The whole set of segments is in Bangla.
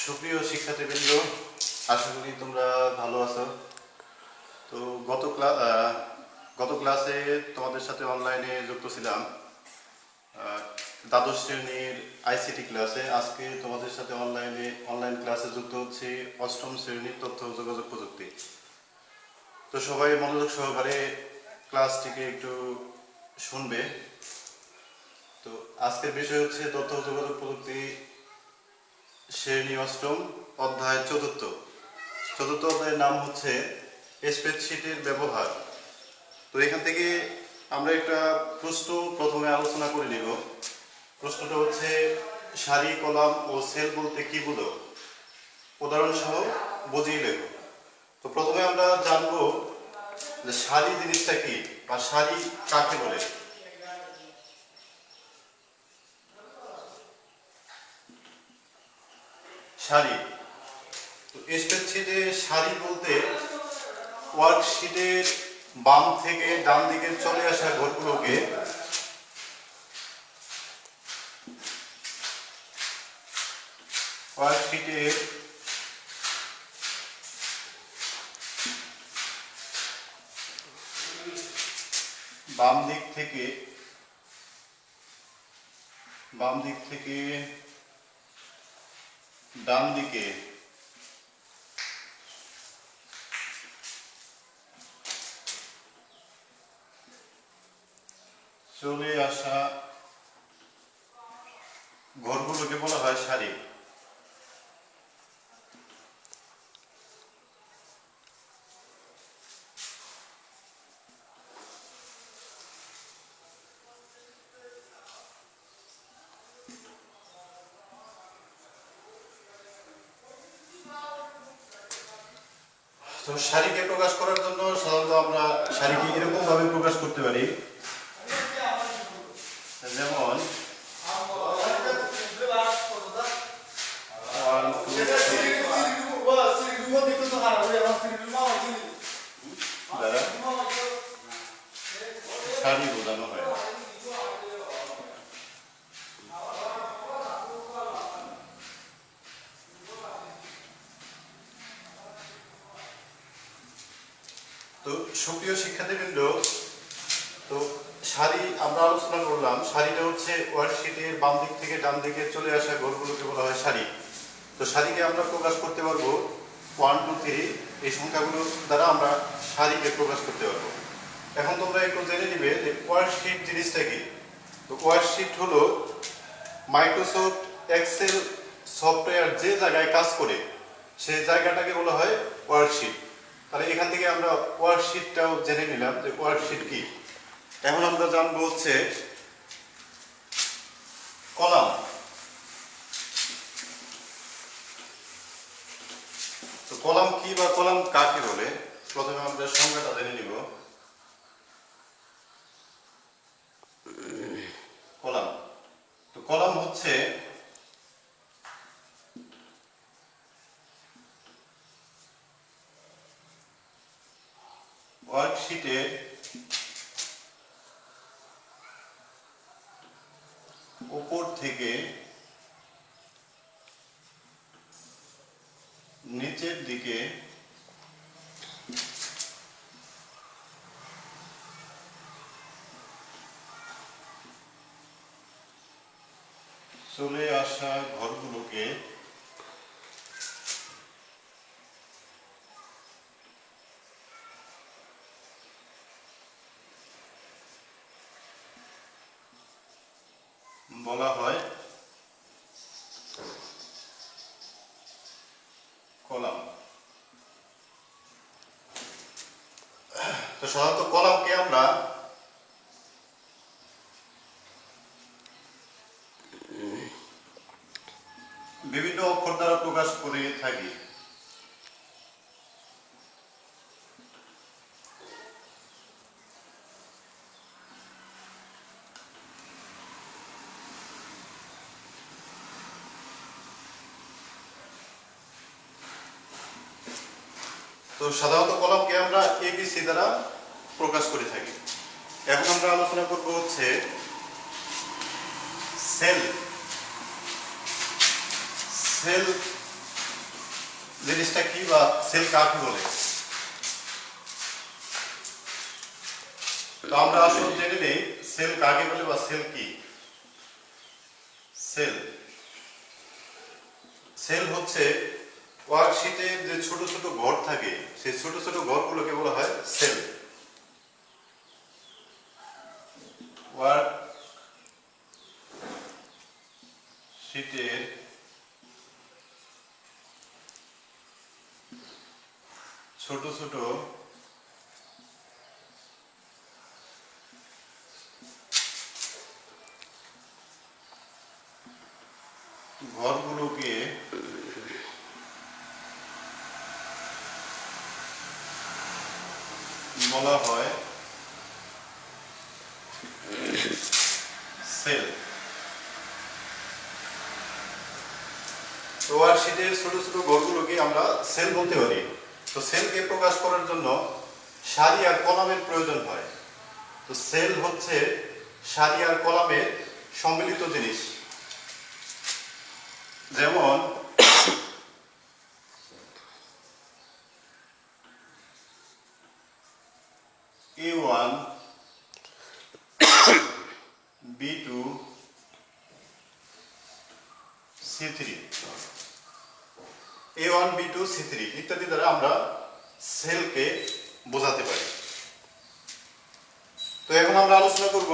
সুপ্রিয় শিক্ষার্থীবৃন্দ, আশা করি তোমরা ভালো আছো। তো গত ক্লাসে তোমাদের সাথে অনলাইনে যুক্ত ছিলাম দ্বাদশ শ্রেণীর আইসিটি ক্লাসে। আজকে তোমাদের সাথে অনলাইন ক্লাসে যুক্ত হচ্ছে অষ্টম শ্রেণীর তথ্য ও যোগাযোগ প্রযুক্তি। তো সবাই মনোযোগ সহকারে ক্লাসটিকে একটু শুনবে। তো আজকের বিষয় হচ্ছে তথ্য ও যোগাযোগ প্রযুক্তি, শ্রেণী অষ্টম, অধ্যায় চতুর্থ অধ্যায়ের নাম হচ্ছে স্প্রেডশিটের ব্যবহার। তো এখান থেকে আমরা একটা প্রশ্ন প্রথমে আলোচনা করে নিব। প্রশ্নটা হচ্ছে, সারি, কলাম ও সেল বলতে কি বোঝো? উদাহরণ সহ বুঝিয়ে লেখো। তো প্রথমে আমরা জানবো যে সারি জিনিসটা কি বা সারি কাকে বলে। সারি, তো স্প্রেডশিটে সারি বলতে ওয়ার্কশিটের বাম থেকে ডান দিকে চলে আসা ঘরগুলোকে ওয়ার্কশিটের বাম দিক থেকে ডান দিকে চলে আসা ঘরগুলোকে বলা হয় সারি। তো সারিকে প্রকাশ করার জন্য সাধারণত আমরা সারিকে এরকম ভাবে প্রকাশ করতে পারি, যেমন 1 2 দ্বারা সারি বোঝানো হয়। তো সুপ্রিয় শিক্ষার্থীবৃন্দ, তো সারি আমরা আলোচনা করলাম। সারিটা হচ্ছে ওয়ার্কশিটের বাম দিক থেকে ডান দিকে চলে আসা ঘরগুলোকে বলা হয় সারি। তো সারিকে আমরা প্রকাশ করতে পারবো 1 2 3 এই সংখ্যাগুলো দ্বারা আমরা সারিকে প্রকাশ করতে পারবো। এখন তোমরা একটু জেনে নিবে যে ওয়ার্কশিট জিনিসটা কি। তো ওয়ার্কশিট হলো মাইক্রোসফট এক্সেল সফটওয়্যার যে জায়গায় কাজ করে সেই জায়গাটাকে বলা হয় ওয়ার্কশিট। তাহলে এখান থেকে আমরা ওয়ার্কশিটটাও জেনে নিলাম যে ওয়ার্কশিট কি। এখন আমরা জানবো হচ্ছে কলাম। তো কলাম কি বা কলাম কাকে বলে, প্রথমে আমরা সংজ্ঞাটা জেনে নিব। কলাম, তো কলাম হচ্ছে ওয়ার্কশিটে উপর থেকে নিচের দিকে চলে আসা ঘরগুলোকে বলা হয় কলাম। তো সাধারণত কলামকে আমরা বিভিন্ন অক্ষর দ্বারা প্রকাশ করে থাকি। তো সাধারণত কলামকে আমরা এবিসি দ্বারা প্রকাশ করে থাকি। এখন আমরা আলোচনা করব হচ্ছে সেল। সেল জিনিসটা কি বা সেল কাকে বলে। তো আমরা আসলে জেনে নেই সেল কাকে বলে বা সেল কি। সেল সেল হচ্ছে ওয়ার্কশিটে যে ছোট ছোট ঘর থাকে, সেই ছোট ছোট ঘরগুলোকে বলা হয় সেল। ওয়ার্কশিটের ছোট ছোট ঘরগুলোকে বলা হয় সেল। ওয়ার্কশিটের ছোট ছোট ঘরগুলোকে আমরা সেল বলতে পারি। তো সেলকে প্রকাশ করার জন্য সারি আর কলামের প্রয়োজন হয়। তো সেল হচ্ছে সারি আর কলামের সম্মিলিত জিনিস। যেমন A1 B2 C3, A1 B2 C3 ইত্যাদি দ্বারা আমরা সেলকে বোঝাতে পারি। তো এখন আমরা আলোচনা করব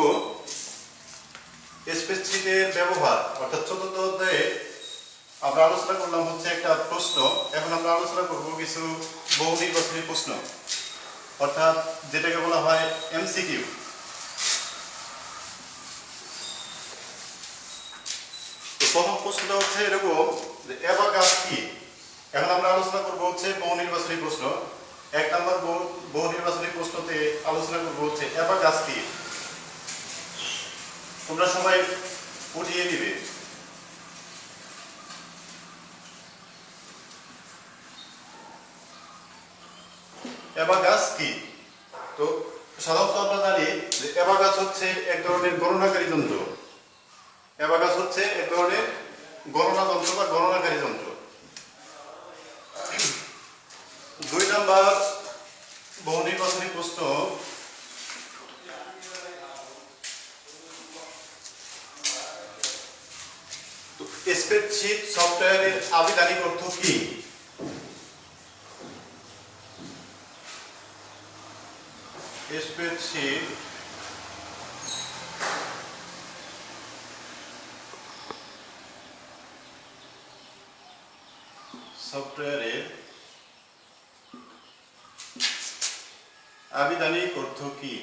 স্প্রেডশিটের ব্যবহার, অর্থাৎ চতুর্থ অধ্যায়ে আমরা আলোচনা করলাম হচ্ছে একটা প্রশ্ন। এখন আমরা আলোচনা করব কিছু বহু নির্বাচনী প্রশ্ন, অর্থাৎ যেটাকে বলা হয় এমসিকিউ। তো প্রথম প্রশ্নটা হচ্ছে এরকম যে অ্যাবাকাস কি। এখন আমরা আলোচনা করব হচ্ছে বহু নির্বাচনী প্রশ্ন। এক নম্বর বহু নির্বাচনী প্রশ্নতে আলোচনা করব হচ্ছে অ্যাবাকাস কি। তোমরা সবাই উঠিয়ে দিবে। অ্যাবাকাস কি? তো সাধারণত আমরা জানি যে অ্যাবাকাস হচ্ছে এক ধরনের গণনাকারী যন্ত্র। অ্যাবাকাস হচ্ছে এক ধরনের গণনা যন্ত্র বা গণনাকারী যন্ত্র। দুই নাম্বার বহু নির্বাচনী প্রশ্ন, স্প্রেডশিট সফটওয়্যারের আবিধানিক অর্থ কি? স্প্রেডশিট সফটওয়্যারের আবিধানিক অর্থ কি?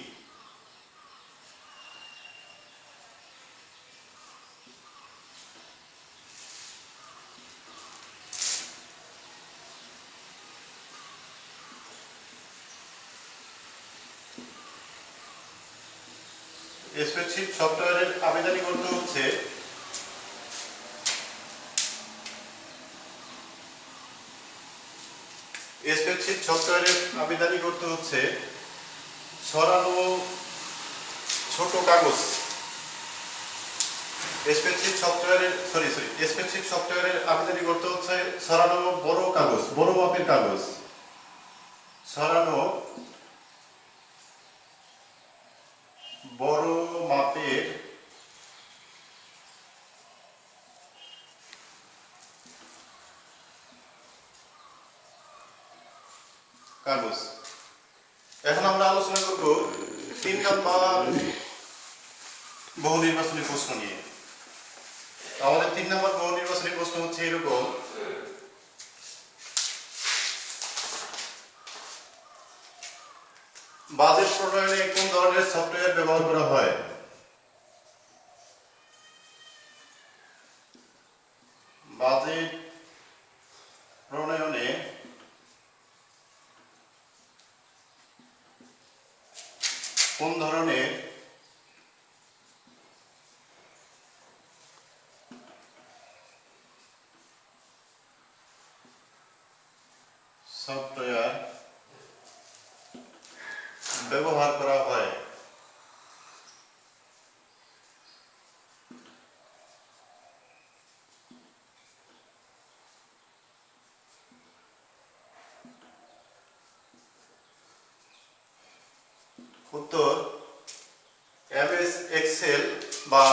স্প্রেডশিট সফটওয়্যারের আবিধানিক অর্থ হচ্ছে স্প্রেডশিট সফটওয়্যারের আবিধানিক অর্থ হচ্ছে ছড়ানো ছোট কাগজ। স্প্রেডশিট সফটওয়্যারের আবিধানিক অর্থ হচ্ছে ছড়ানো বড় কাগজ, বড় মাপের কাগজ। ছড়ানো বড় মাপের কাগজ। এখন আমরা আলোচনা করব 3 নম্বর বহু নির্বাচনী প্রশ্ন নিয়ে। আমাদের 3 নম্বর বহু নির্বাচনী প্রশ্ন হচ্ছে এরকম, বাজেট প্রণয়নে কোন ধরনের সফটওয়্যার ব্যবহার করা হয়? বাজেট প্রণয়নে কোন ধরনের সফটওয়্যার ব্যবহার করা হয়? উত্তর এমএস এক্সেল বা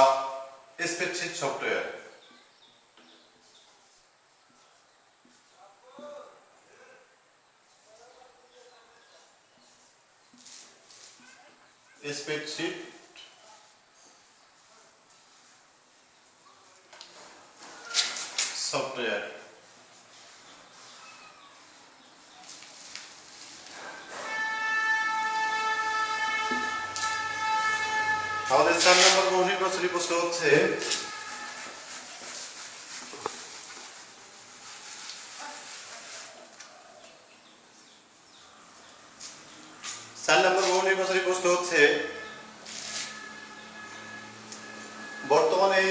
স্প্রেডশিট সফটওয়্যার। Spreadsheet software. আমাদের 4 নম্বর বহু নির্বাচনী প্রশ্ন হচ্ছে বর্তমানে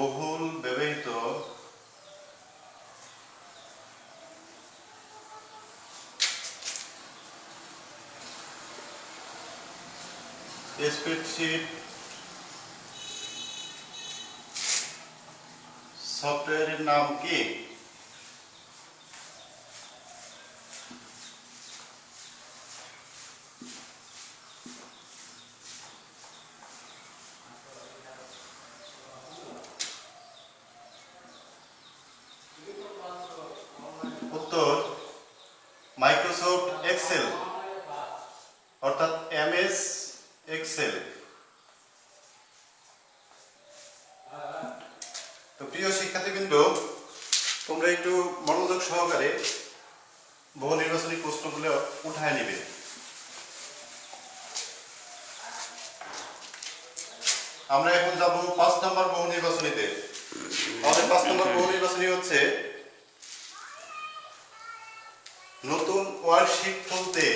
বহুল ব্যবহৃত স্প্রেডশিট সফটওয়্যারের নাম কি? উত্তর মাইক্রোসফট এক্সেল অর্থাৎ এমএস এক্সেল। তো প্রিয় শিক্ষার্থীবৃন্দ, তোমরা একটু মনোযোগ সহকারে বহু নির্বাচনী প্রশ্নগুলো উঠায় নিবে। আমরা এখন যাব 5 নম্বর বহু নির্বাচনীতে। আমাদের 5 নম্বর বহু নির্বাচনী হচ্ছে নতুন ওয়ার্কশিট খুলতে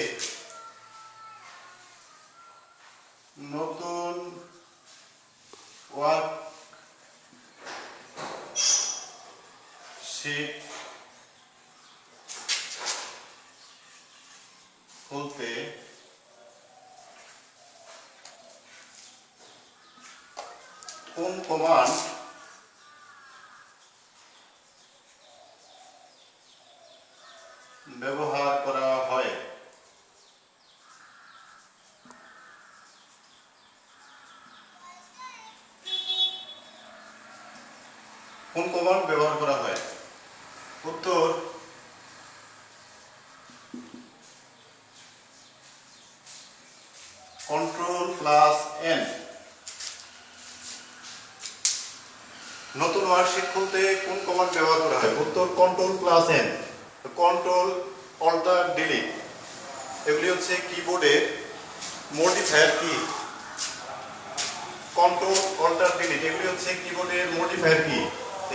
কোন কমান্ড ব্যবহার করা হয়? কোন কমান্ড ব্যবহার করা হয়? উত্তর Ctrl+N। নতুন ওয়ার্কশিট খুলতে কোন কমান্ড ব্যবহার করা হয়? উত্তর Ctrl+N। কন্ট্রোল অল্টার ডিলিট এগুলি হচ্ছে কিবোর্ডের মডিফায়ার কি। কন্ট্রোল অল্টার ডিলিট এগুলি হচ্ছে কিবোর্ডের মডিফায়ার কি।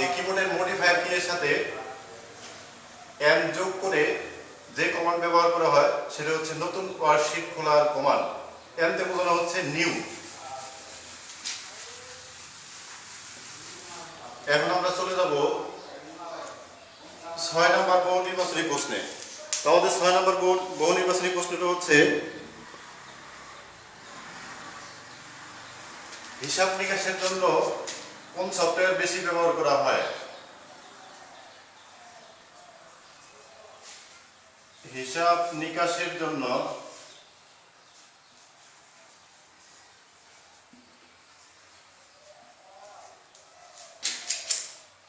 এই কিবোর্ডের মডিফায়ার কি এর সাথে এন যোগ করে যে কমান্ড ব্যবহার করা হয় সেটা হচ্ছে নতুন ওয়ার্কশিট খোলার কমান্ড। এন তে বোঝানো হচ্ছে নিউ। এখন আমরা চলে যাব 6 নম্বর বহু নির্বাচনী প্রশ্নে। তো আমাদের 6 নম্বর বহু নির্বাচনী প্রশ্নটা হচ্ছে হিসাব নিকাশের জন্য কোন সফটওয়্যার বেশি ব্যবহার করা হয়? হিসাব নিকাশের জন্য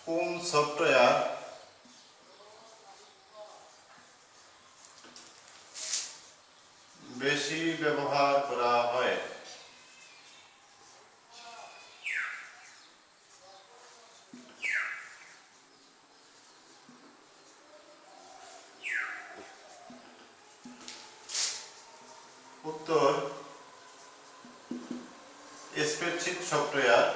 কোন সফটওয়্যার বেশি ব্যবহার করা হয়? উত্তর স্প্রেডশিট সফটওয়্যার।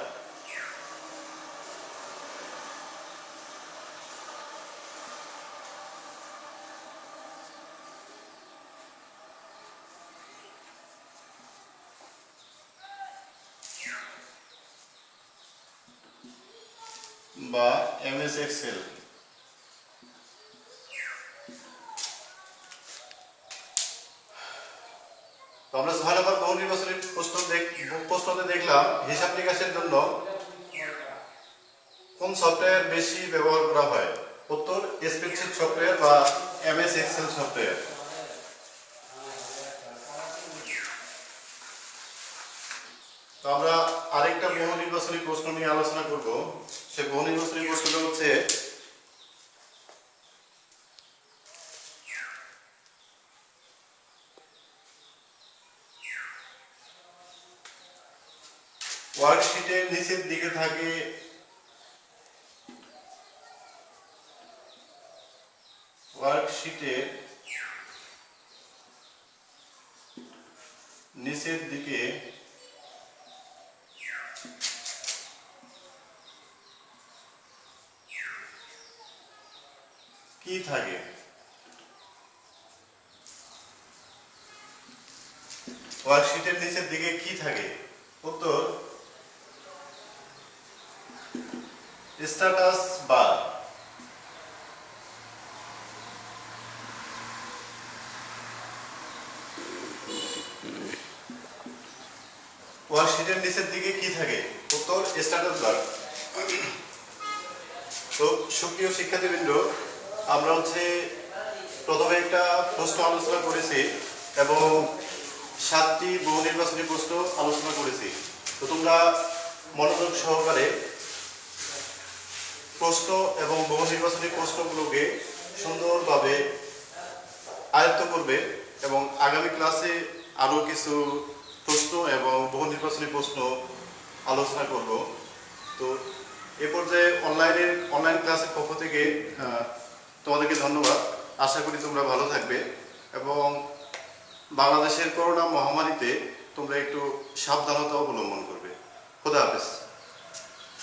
বা এমএস এক্সেল। তো আমরা 6 নম্বর বহু নির্বাচনী প্রশ্নতে দেখলাম হিসাব নিকাশের জন্য কোন সফটওয়্যার বেশি ব্যবহার করা হয়? উত্তর স্প্রেডশিট সফটওয়্যার বা এমএস এক্সেল সফটওয়্যার। তো আমরা আরেকটা বহু নির্বাচনী প্রশ্ন নিয়ে আলোচনা করব। সে বহু নির্বাচনী প্রশ্নটা হচ্ছে ওয়ার্কশিটের নিচের দিকে থাকে ওয়ার্কশিটের নিচের দিকে কি থাকে? ওয়ার্কশিটের নিচের দিকে কি থাকে? উত্তর স্ট্যাটাস বার। ওয়ার্কশিটের নিচের দিকে কি থাকে? উত্তর স্ট্যাটাস বার। তো সুপ্রিয় শিক্ষার্থীবৃন্দ, আমরা প্রথমে একটা প্রশ্ন আলোচনা করেছি এবং 7টি বহু নির্বাচনী প্রশ্ন আলোচনা করেছি। তো তোমরা মনোযোগ সহকারে প্রশ্ন এবং বহু নির্বাচনী প্রশ্নগুলোকে সুন্দরভাবে আয়ত্ত করবে এবং আগামী ক্লাসে আরও কিছু প্রশ্ন এবং বহু নির্বাচনী প্রশ্ন আলোচনা করব। তো এ পর্যায়ে অনলাইন ক্লাসের পক্ষ থেকে তোমাদেরকে ধন্যবাদ। আশা করি তোমরা ভালো থাকবে এবং বাংলাদেশের করোনা মহামারীতে তোমরা একটু সাবধানতা অবলম্বন করবে। খোদা হাফেজ।